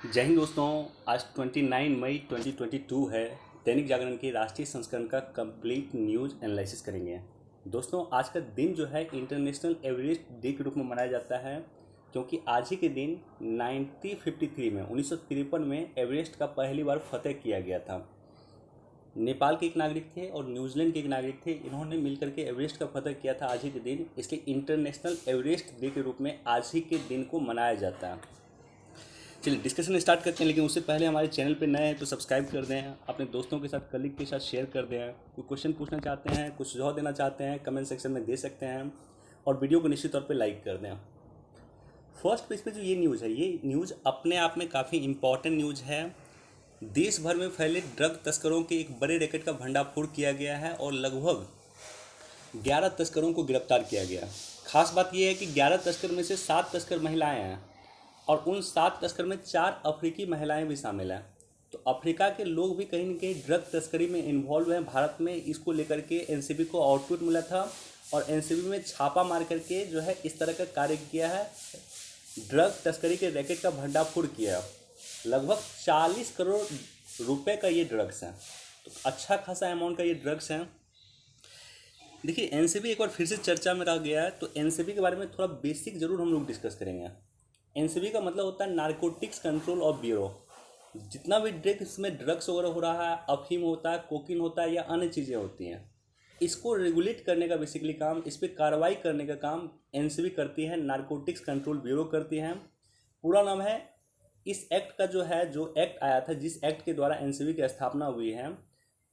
जय हिंद दोस्तों। आज 29 मई 2022 है। दैनिक जागरण के राष्ट्रीय संस्करण का कंप्लीट न्यूज़ एनालिसिस करेंगे। दोस्तों, आज का दिन जो है इंटरनेशनल एवरेस्ट डे के रूप में मनाया जाता है, क्योंकि आज ही के दिन 1953 में 1953 में एवरेस्ट का पहली बार फतेह किया गया था। नेपाल के एक नागरिक थे और न्यूजीलैंड के एक नागरिक थे, इन्होंने मिलकर के एवरेस्ट का फतेह किया था आज ही के दिन। इसलिए इंटरनेशनल एवरेस्ट डे के रूप में आज ही के दिन को मनाया जाता है। चलिए डिस्कशन स्टार्ट करते हैं, लेकिन उससे पहले हमारे चैनल पे नए हैं तो सब्सक्राइब कर दें, अपने दोस्तों के साथ, कलीग के साथ शेयर कर दें। कोई क्वेश्चन पूछना चाहते हैं, कुछ सुझाव देना चाहते हैं, कमेंट सेक्शन में दे सकते हैं और वीडियो को निश्चित तौर पे लाइक कर दें। फर्स्ट पेज पे जो ये न्यूज़ है, ये न्यूज़ अपने आप में काफ़ी इम्पॉर्टेंट न्यूज़ है। देश भर में फैले ड्रग तस्करों के एक बड़े रैकेट का भंडाफोड़ किया गया है और लगभग 11 तस्करों को गिरफ्तार किया गया। खास बात यह है कि 11 तस्कर में से 7 तस्कर महिलाएं हैं और उन 7 तस्कर में 4 अफ्रीकी महिलाएं भी शामिल हैं। तो अफ्रीका के लोग भी कहीं ना कहीं ड्रग तस्करी में इन्वॉल्व हैं। भारत में इसको लेकर के एनसीबी को आउटपुट मिला था और एनसीबी में छापा मार करके जो है इस तरह का कार्य किया है। ड्रग तस्करी के रैकेट का भंडाफोड़ किया। लगभग 40 करोड़ रुपए का ये ड्रग्स हैं, तो अच्छा खासा अमाउंट का ये ड्रग्स हैं। देखिए, एनसीबी एक बार फिर से चर्चा में रह गया है, तो एनसीबी के बारे में थोड़ा बेसिक ज़रूर हम लोग डिस्कस करेंगे। एनसीबी का मतलब होता है नारकोटिक्स कंट्रोल ऑफ ब्यूरो। जितना भी ड्रग्स में ड्रग्स वगैरह हो रहा है, अफीम होता है, कोकीन होता है या अन्य चीज़ें होती हैं, इसको रेगुलेट करने का बेसिकली काम, इस पर कार्रवाई करने का काम एनसीबी करती है, नारकोटिक्स कंट्रोल ब्यूरो करती है। पूरा नाम है इस एक्ट का, जो एक्ट आया था, जिस एक्ट के द्वारा एनसीबी की स्थापना हुई है,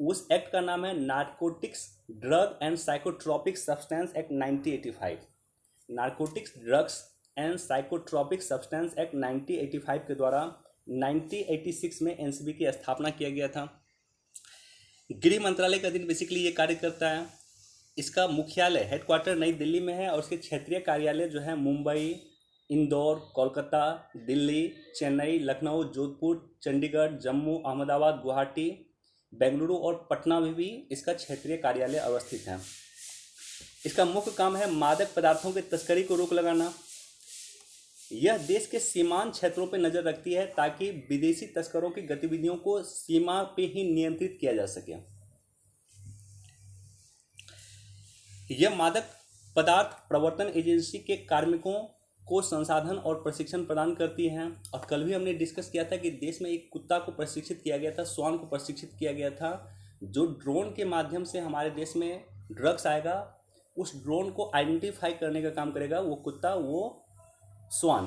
उस एक्ट का नाम है narcotics drug and psychotropic substance act 1985। Narcotics drugs and psychotropic substance act 1985 के द्वारा 1986 में एनसीबी की स्थापना किया गया था। गृह मंत्रालय का दिन बेसिकली ये कार्य करता है। इसका मुख्यालय हेडक्वार्टर नई दिल्ली में है और उसके क्षेत्रीय कार्यालय जो है मुंबई, इंदौर, कोलकाता, दिल्ली, चेन्नई, लखनऊ, जोधपुर, चंडीगढ़, जम्मू, अहमदाबाद, गुवाहाटी, बेंगलुरु और पटना में भी इसका क्षेत्रीय कार्यालय अवस्थित है। इसका मुख्य काम है मादक पदार्थों की तस्करी को रोक लगाना। यह देश के सीमांत क्षेत्रों पर नजर रखती है ताकि विदेशी तस्करों की गतिविधियों को सीमा पे ही नियंत्रित किया जा सके। यह मादक पदार्थ प्रवर्तन एजेंसी के कार्मिकों को संसाधन और प्रशिक्षण प्रदान करती हैं। और कल भी हमने डिस्कस किया था कि देश में एक कुत्ता को प्रशिक्षित किया गया था, स्वान को प्रशिक्षित किया गया था, जो ड्रोन के माध्यम से हमारे देश में ड्रग्स आएगा, उस ड्रोन को आइडेंटिफाई करने का काम करेगा वो कुत्ता, वो स्वान।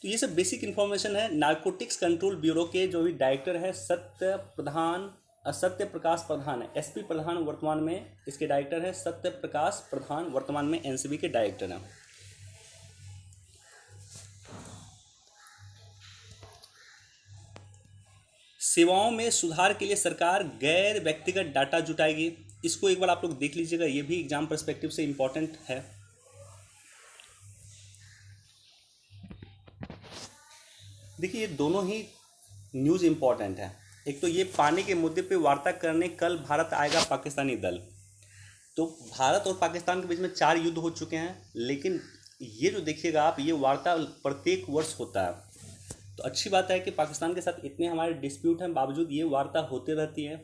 तो ये सब बेसिक इन्फॉर्मेशन है। नारकोटिक्स कंट्रोल ब्यूरो के जो भी डायरेक्टर है सत्य प्रकाश प्रधान है, एसपी प्रधान वर्तमान में इसके डायरेक्टर है। सत्य प्रकाश प्रधान वर्तमान में एनसीबी के डायरेक्टर हैं। सेवाओं में सुधार के लिए सरकार गैर व्यक्तिगत डाटा जुटाएगी। इसको एक बार आप लोग देख लीजिएगा, ये भी एग्जाम पर्सपेक्टिव से इंपॉर्टेंट है। देखिए, ये दोनों ही न्यूज़ इंपॉर्टेंट है। एक तो ये पानी के मुद्दे पे वार्ता करने कल भारत आएगा पाकिस्तानी दल। तो भारत और पाकिस्तान के बीच में 4 युद्ध हो चुके हैं, लेकिन ये जो देखिएगा आप, ये वार्ता प्रत्येक वर्ष होता है। तो अच्छी बात है कि पाकिस्तान के साथ इतने हमारे डिस्प्यूट हैं, बावजूद ये वार्ता होते रहती है।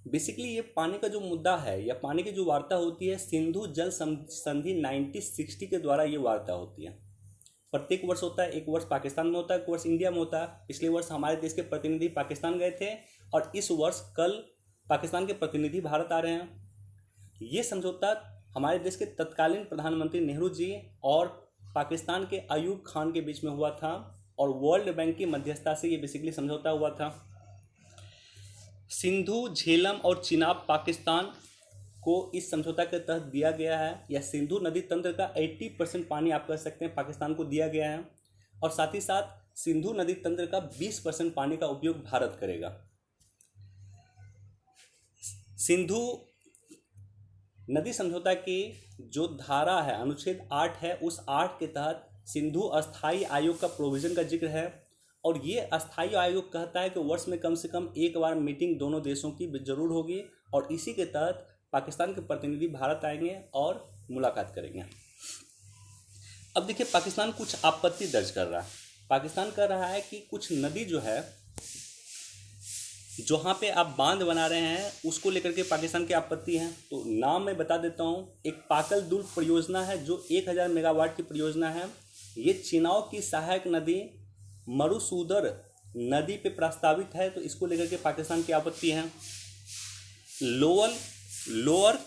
बेसिकली ये पानी का जो मुद्दा है या पानी की जो वार्ता होती है, सिंधु जल संधि 1960 के द्वारा ये वार्ता होती है। प्रत्येक वर्ष होता है, एक वर्ष पाकिस्तान में होता है, एक वर्ष इंडिया में होता है। पिछले वर्ष हमारे देश के प्रतिनिधि पाकिस्तान गए थे और इस वर्ष कल पाकिस्तान के प्रतिनिधि भारत आ रहे हैं। ये समझौता हमारे देश के तत्कालीन प्रधानमंत्री नेहरू जी और पाकिस्तान के अयूब खान के बीच में हुआ था और वर्ल्ड बैंक की मध्यस्थता से ये बेसिकली समझौता हुआ था। सिंधु, झेलम और चिनाब पाकिस्तान को इस समझौता के तहत दिया गया है, या सिंधु नदी तंत्र का 80% पानी आप कह सकते हैं पाकिस्तान को दिया गया है और साथ ही साथ सिंधु नदी तंत्र का 20% पानी का उपयोग भारत करेगा। सिंधु नदी समझौता की जो धारा है, अनुच्छेद 8 है, उस 8 के तहत सिंधु अस्थाई आयोग का प्रोविजन का जिक्र है और ये अस्थाई आयोग कहता है कि वर्ष में कम से कम एक बार मीटिंग दोनों देशों की जरूर होगी और इसी के तहत पाकिस्तान के प्रतिनिधि भारत आएंगे और मुलाकात करेंगे। अब देखिए पाकिस्तान कुछ आपत्ति दर्ज कर रहा है। पाकिस्तान कह रहा है कि कुछ नदी जो है, जहाँ पे आप बांध बना रहे हैं, उसको लेकर के पाकिस्तान की आपत्ति है। तो नाम मैं बता देता हूँ। एक पाकल दुल परियोजना है जो 1000 मेगावाट की परियोजना है। ये चिनाव की सहायक नदी मरुसूदर नदी पे प्रस्तावित है, तो इसको लेकर के पाकिस्तान की आपत्ति है। लोअर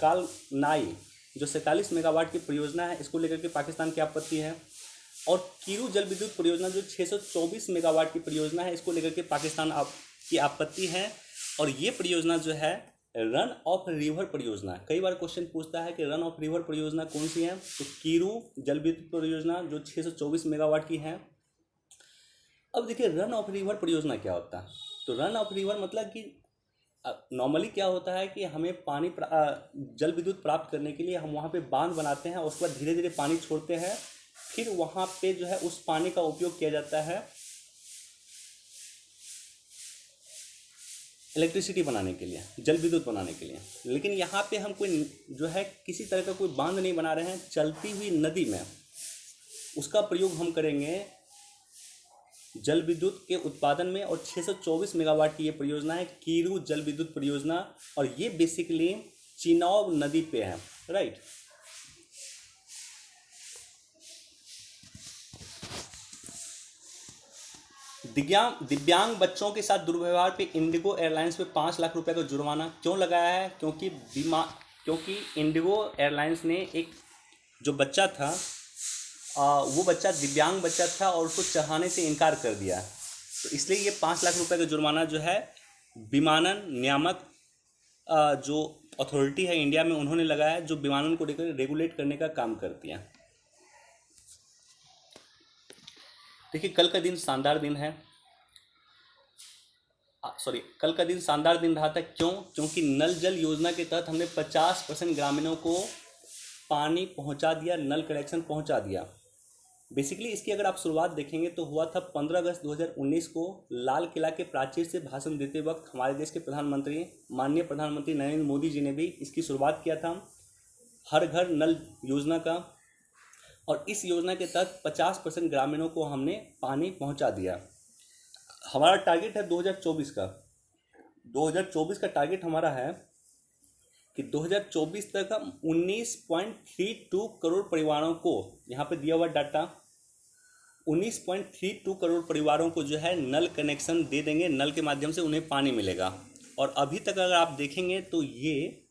कालनाई जो 47 मेगावाट की परियोजना है, इसको लेकर के पाकिस्तान की आपत्ति है। और कीरू जल विद्युत परियोजना जो 624 मेगावाट की परियोजना है, इसको लेकर के पाकिस्तान की आपत्ति है। और ये परियोजना जो है रन ऑफ रिवर परियोजना है। कई बार क्वेश्चन पूछता है कि रन ऑफ रिवर परियोजना कौन सी है, तो कीरू जल विद्युत परियोजना जो 624 मेगावाट की है। अब देखिए रन ऑफ रिवर परियोजना क्या होता है। तो रन ऑफ रिवर मतलब कि नॉर्मली क्या होता है कि हमें पानी जल विद्युत प्राप्त करने के लिए हम वहाँ पे बांध बनाते हैं और उसके बाद धीरे धीरे पानी छोड़ते हैं। फिर वहाँ पे जो है उस पानी का उपयोग किया जाता है इलेक्ट्रिसिटी बनाने के लिए, जल विद्युत बनाने के लिए। लेकिन यहाँ पे हम कोई जो है किसी तरह का कोई बांध नहीं बना रहे हैं, चलती हुई नदी में उसका प्रयोग हम करेंगे जल विद्युत के उत्पादन में। और 624 मेगावाट की ये परियोजना है, कीरू जल विद्युत परियोजना, और ये बेसिकली चिनाब नदी पे है, राइट। दिव्यांग बच्चों के साथ दुर्व्यवहार पे इंडिगो एयरलाइंस पे 5 लाख रुपए का जुर्माना क्यों लगाया है? क्योंकि इंडिगो एयरलाइंस ने एक जो बच्चा था वो बच्चा दिव्यांग बच्चा था और उसको चढ़ाने से इनकार कर दिया, तो इसलिए ये 5 लाख रुपए का जुर्माना जो है विमानन नियामक जो अथॉरिटी है इंडिया में उन्होंने लगाया, जो विमानन को रेगुलेट करने का काम करती है। देखिए कल का दिन शानदार दिन है, कल का दिन शानदार दिन रहा था। क्यों? क्योंकि नल जल योजना के तहत हमने 50% ग्रामीणों को पानी पहुंचा दिया, नल कनेक्शन पहुंचा दिया। बेसिकली इसकी अगर आप शुरुआत देखेंगे तो हुआ था 15 अगस्त 2019 को लाल किला के प्राचीर से भाषण देते वक्त हमारे देश के प्रधानमंत्री माननीय प्रधानमंत्री नरेंद्र मोदी जी ने भी इसकी शुरुआत किया था, हर घर नल योजना का। और इस योजना के तहत 50% ग्रामीणों को हमने पानी पहुंचा दिया। हमारा टारगेट है 2024 का। 2024 का टारगेट हमारा है कि 2024 तक हम 19.32 करोड़ परिवारों को, यहाँ पे दिया हुआ डाटा 19.32 करोड़ परिवारों को जो है नल कनेक्शन दे देंगे, नल के माध्यम से उन्हें पानी मिलेगा। और अभी तक अगर आप देखेंगे तो ये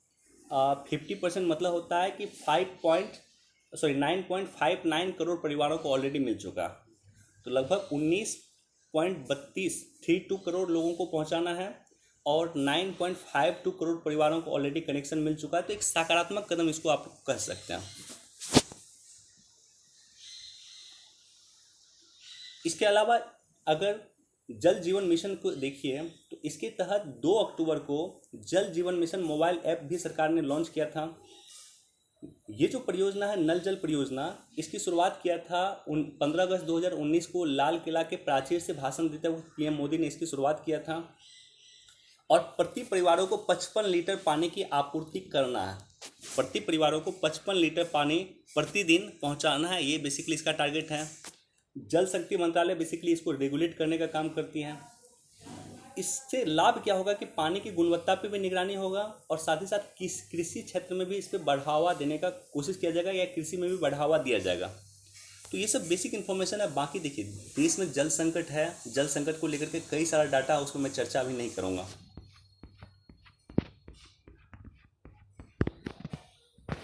50% मतलब होता है कि 9.59 करोड़ परिवारों को ऑलरेडी मिल चुका। तो लगभग 19.32 करोड़ लोगों को पहुंचाना है और 9.52 करोड़ परिवारों को ऑलरेडी कनेक्शन मिल चुका है। तो एक सकारात्मक कदम इसको आप कह सकते हैं। इसके अलावा अगर जल जीवन मिशन को देखिए तो इसके तहत 2 अक्टूबर को जल जीवन मिशन मोबाइल ऐप भी सरकार ने लॉन्च किया था। ये जो परियोजना है नल जल परियोजना, इसकी शुरुआत किया था 15 अगस्त 2019 को लाल किला के प्राचीर से भाषण देते हुए पीएम मोदी ने इसकी शुरुआत किया था। और प्रति परिवारों को 55 लीटर पानी की आपूर्ति करना है। प्रति परिवारों को 55 लीटर पानी प्रतिदिन पहुंचाना है, ये बेसिकली इसका टारगेट है। जल शक्ति मंत्रालय बेसिकली इसको रेगुलेट करने का काम करती है। इससे लाभ क्या होगा कि पानी की गुणवत्ता पे भी निगरानी होगा और साथ ही साथ कृषि क्षेत्र में भी इस पर बढ़ावा देने का कोशिश किया जाएगा या कृषि में भी बढ़ावा दिया जाएगा। तो ये सब बेसिक इन्फॉर्मेशन है। बाकी देखिए देश में जल संकट है, जल संकट को लेकर के कई सारा डाटा है, उसको मैं चर्चा अभी नहीं करूँगा।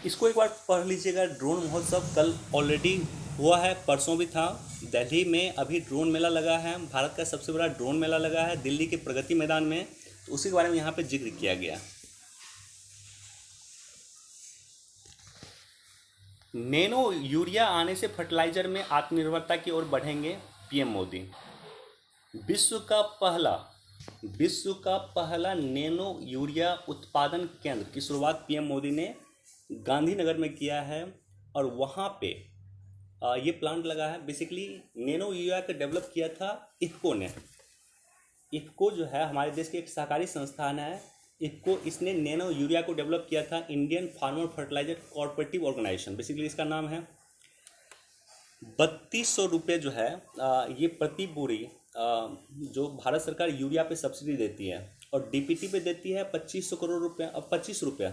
इसको एक बार पढ़ लीजिएगा। ड्रोन महोत्सव कल ऑलरेडी हुआ है, परसों भी था। दिल्ली में अभी ड्रोन मेला लगा है, भारत का सबसे बड़ा ड्रोन मेला लगा है दिल्ली के प्रगति मैदान में, तो उसी के बारे में यहाँ पे जिक्र किया गया। नैनो यूरिया आने से फर्टिलाइजर में आत्मनिर्भरता की ओर बढ़ेंगे पीएम मोदी। विश्व का पहला नैनो यूरिया उत्पादन केंद्र की शुरुआत पीएम मोदी ने गांधीनगर में किया है और वहाँ पे ये प्लांट लगा है। बेसिकली नैनो यूरिया का डेवलप किया था इफ्को ने। इफ्को जो है हमारे देश के एक सहकारी संस्थान है इफ्को, इसने नैनो यूरिया को डेवलप किया था। Indian farmer fertiliser cooperative organisation basically इसका नाम है। ₹3200 जो है ये प्रति बोरी जो भारत सरकार यूरिया पे सब्सिडी देती है, और डीपीटी पे देती है 2500 करोड़ रुपया, 25 रुपया,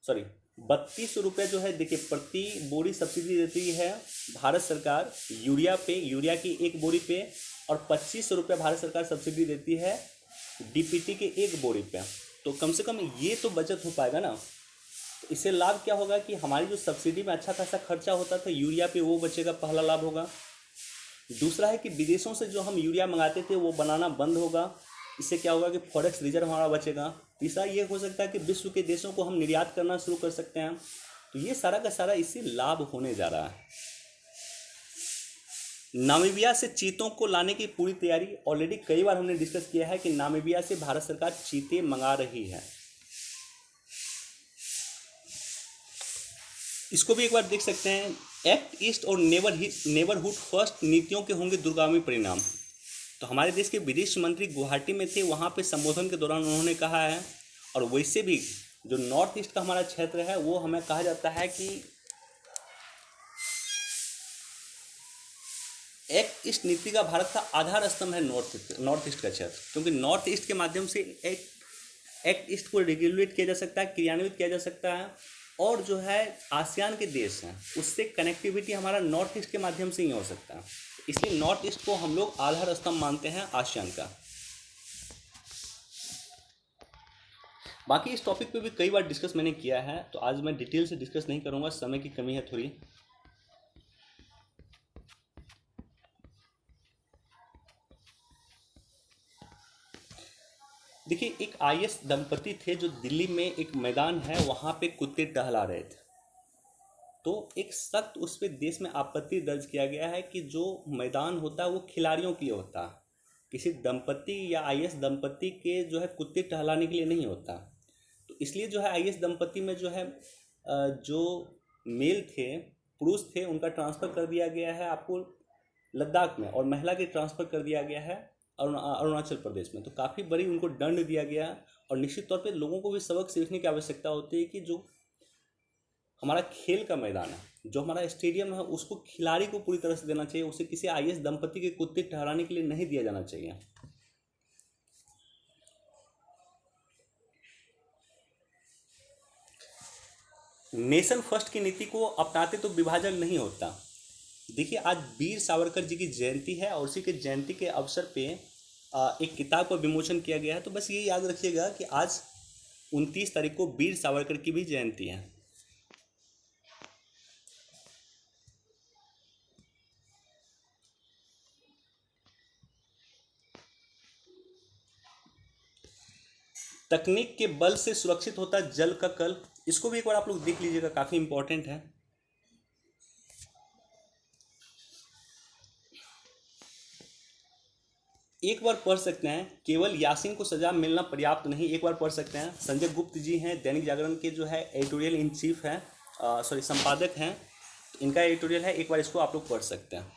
सॉरी, ₹3200 जो है, देखिए, प्रति बोरी सब्सिडी देती है भारत सरकार यूरिया पे, यूरिया की एक बोरी पे, और ₹2500 भारत सरकार सब्सिडी देती है डीपीटी के एक बोरी पे। तो कम से कम ये तो बचत हो पाएगा ना। तो इससे लाभ क्या होगा कि हमारी जो सब्सिडी में अच्छा खासा खर्चा होता था यूरिया पे, वो बचेगा, पहला लाभ होगा। दूसरा है कि विदेशों से जो हम यूरिया मंगाते थे वो बनाना बंद होगा, इससे क्या होगा कि फॉरेक्स रिजर्व हमारा बचेगा। तीसरा ये हो सकता है कि विश्व के देशों को हम निर्यात करना शुरू कर सकते हैं। तो ये सारा का सारा इससे लाभ होने जा रहा है। नामीबिया से चीतों को लाने की पूरी तैयारी, ऑलरेडी कई बार हमने डिस्कस किया है कि नामीबिया से भारत सरकार चीते मंगा रही है। इसको भी एक बार देख सकते हैं। एक्ट ईस्ट और नेबरहुड फर्स्ट नीतियों के होंगे दूरगामी परिणाम। तो हमारे देश के विदेश मंत्री गुवाहाटी में थे, वहाँ पे संबोधन के दौरान उन्होंने कहा है, और वैसे भी जो नॉर्थ ईस्ट का हमारा क्षेत्र है वो हमें कहा जाता है कि एक्ट ईस्ट नीति का भारत का आधार स्तंभ है नॉर्थ ईस्ट का क्षेत्र, क्योंकि नॉर्थ ईस्ट के माध्यम से एक्ट ईस्ट को रेगुलेट किया जा सकता है, क्रियान्वित किया जा सकता है, और जो है आसियान के देश हैं उससे कनेक्टिविटी हमारा नॉर्थ ईस्ट के माध्यम से ही हो सकता है। इसलिए नॉर्थ ईस्ट को हम लोग आधार स्तंभ मानते हैं आसियान का। बाकी इस टॉपिक पे भी कई बार डिस्कस मैंने किया है, तो आज मैं डिटेल से डिस्कस नहीं करूंगा, समय की कमी है थोड़ी। देखिए, एक आईएएस दंपति थे जो दिल्ली में एक मैदान है वहाँ पे कुत्ते टहला रहे थे। तो एक सख्त उस पर देश में आपत्ति दर्ज किया गया है कि जो मैदान होता है वो खिलाड़ियों के लिए होता है, किसी दंपति या आईएएस दंपति के जो है कुत्ते टहलाने के लिए नहीं होता। तो इसलिए जो है आईएएस दंपति में जो है जो मेल थे, पुरुष थे, उनका ट्रांसफ़र कर दिया गया है आपको लद्दाख में, और महिला के ट्रांसफ़र कर दिया गया है अरुणाचल प्रदेश में। तो काफ़ी बड़ी उनको दंड दिया गया, और निश्चित तौर पे लोगों को भी सबक सीखने की आवश्यकता होती है कि जो हमारा खेल का मैदान है, जो हमारा स्टेडियम है, उसको खिलाड़ी को पूरी तरह से देना चाहिए, उसे किसी आईएएस दंपति के कुत्ते ठहराने के लिए नहीं दिया जाना चाहिए। नेशन फर्स्ट की नीति को अपनाते तो विभाजन नहीं होता। देखिए, आज वीर सावरकर जी की जयंती है, और उसी के जयंती के अवसर पे एक किताब का विमोचन किया गया है। तो बस ये याद रखिएगा कि आज 29 तारीख को वीर सावरकर की भी जयंती है। तकनीक के बल से सुरक्षित होता जल का कल, इसको भी एक बार आप लोग देख लीजिएगा, काफ़ी इंपॉर्टेंट है। एक बार पढ़ सकते हैं, केवल यासीन को सजा मिलना पर्याप्त नहीं, एक बार पढ़ सकते हैं। संजय गुप्त जी हैं, दैनिक जागरण के जो है एडिटोरियल इन चीफ हैं, सॉरी संपादक हैं, तो इनका एडिटोरियल है, एक बार इसको आप लोग पढ़ सकते हैं।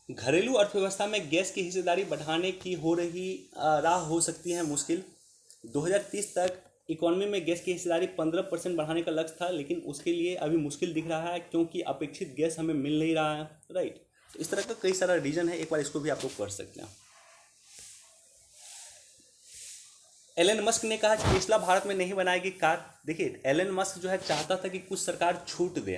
घरेलू अर्थव्यवस्था में गैस की हिस्सेदारी बढ़ाने की राह हो सकती है मुश्किल। 2030 तक इकोनॉमी में गैस की हिस्सेदारी 15% बढ़ाने का लक्ष्य था, लेकिन उसके लिए अभी मुश्किल दिख रहा है, क्योंकि अपेक्षित गैस हमें मिल नहीं रहा है, राइट। तो इस तरह का कई सारा रीजन है, एक बार इसको भी आप लोग पढ़ सकते हैं। एलन मस्क ने कहा कि टेस्ला भारत में नहीं बनाएगी कार। देखिए, एलन मस्क जो है चाहता था कि कुछ सरकार छूट दे,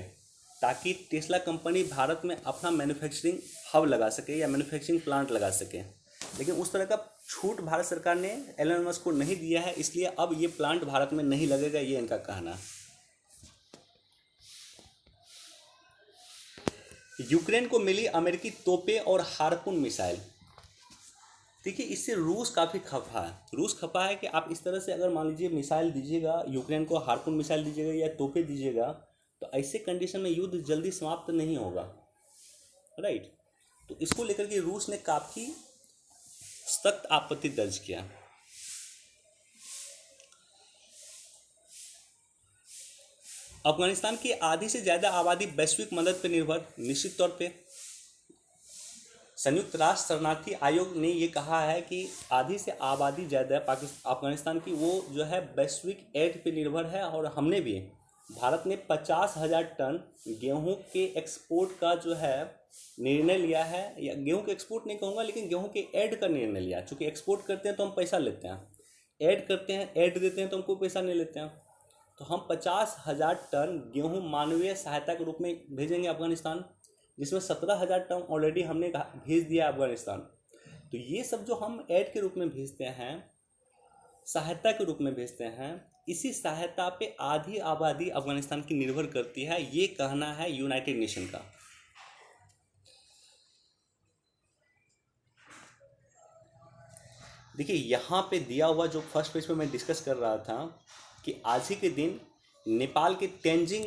ताकि टेस्ला कंपनी भारत में अपना मैन्युफैक्चरिंग हब लगा सके या मैन्युफैक्चरिंग प्लांट लगा सके, लेकिन उस तरह का छूट भारत सरकार ने एलन मस्क को नहीं दिया है, इसलिए अब ये प्लांट भारत में नहीं लगेगा, ये इनका कहना है। यूक्रेन को मिली अमेरिकी तोपें और हार्पून मिसाइल। देखिए, इससे रूस काफ़ी खफा है। रूस खफा है कि आप इस तरह से अगर मान लीजिए मिसाइल दीजिएगा, यूक्रेन को हार्पून मिसाइल दीजिएगा या तोपें दीजिएगा, तो ऐसे कंडीशन में युद्ध जल्दी समाप्त नहीं होगा, राइट। तो इसको लेकर के रूस ने काफ़ी सख्त आपत्ति दर्ज किया। अफगानिस्तान की आधी से ज़्यादा आबादी वैश्विक मदद पर निर्भर, निश्चित तौर पे संयुक्त राष्ट्र शरणार्थी आयोग ने ये कहा है कि आधी से आबादी ज़्यादा पाकिस्तान अफगानिस्तान की वो जो है वैश्विक एड पे निर्भर है। और हमने भी, भारत ने 50,000 टन गेहूं के एक्सपोर्ट का जो है निर्णय लिया है। या गेहूं के एक्सपोर्ट नहीं कहूँगा, लेकिन गेहूं के ऐड का निर्णय लिया। चूँकि एक्सपोर्ट करते हैं तो हम पैसा लेते हैं, ऐड करते हैं, ऐड देते हैं तो हमको पैसा नहीं लेते हैं। तो हम 50,000 टन गेहूं मानवीय सहायता के रूप में भेजेंगे अफगानिस्तान, जिसमें 17,000 टन ऑलरेडी हमने भेज दिया अफगानिस्तान। तो ये सब जो हम ऐड के रूप में भेजते हैं, सहायता के रूप में भेजते हैं, इसी सहायता पे आधी आबादी अफगानिस्तान की निर्भर करती है, ये कहना है यूनाइटेड नेशन का। देखिए यहाँ पे दिया हुआ जो फर्स्ट पेज पे मैं डिस्कस कर रहा था कि आज ही के दिन नेपाल के तेंजिंग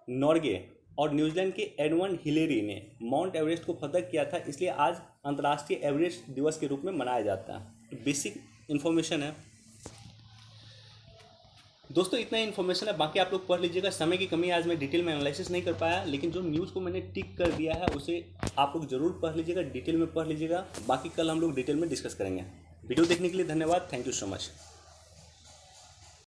नोर्गे और न्यूजीलैंड के एडमंड हिलेरी ने माउंट एवरेस्ट को फतह किया था, इसलिए आज अंतर्राष्ट्रीय एवरेस्ट दिवस के रूप में मनाया जाता है। तो बेसिक इन्फॉर्मेशन है दोस्तों, इतना इन्फॉर्मेशन है। बाकी आप लोग पढ़ लीजिएगा, समय की कमी आज मैं डिटेल में एनालिसिस नहीं कर पाया, लेकिन जो न्यूज़ को मैंने टिक कर दिया है उसे आप लोग ज़रूर पढ़ लीजिएगा, डिटेल में पढ़ लीजिएगा। बाकी कल हम लोग डिटेल में डिस्कस करेंगे। वीडियो देखने के लिए धन्यवाद। Thank you so much.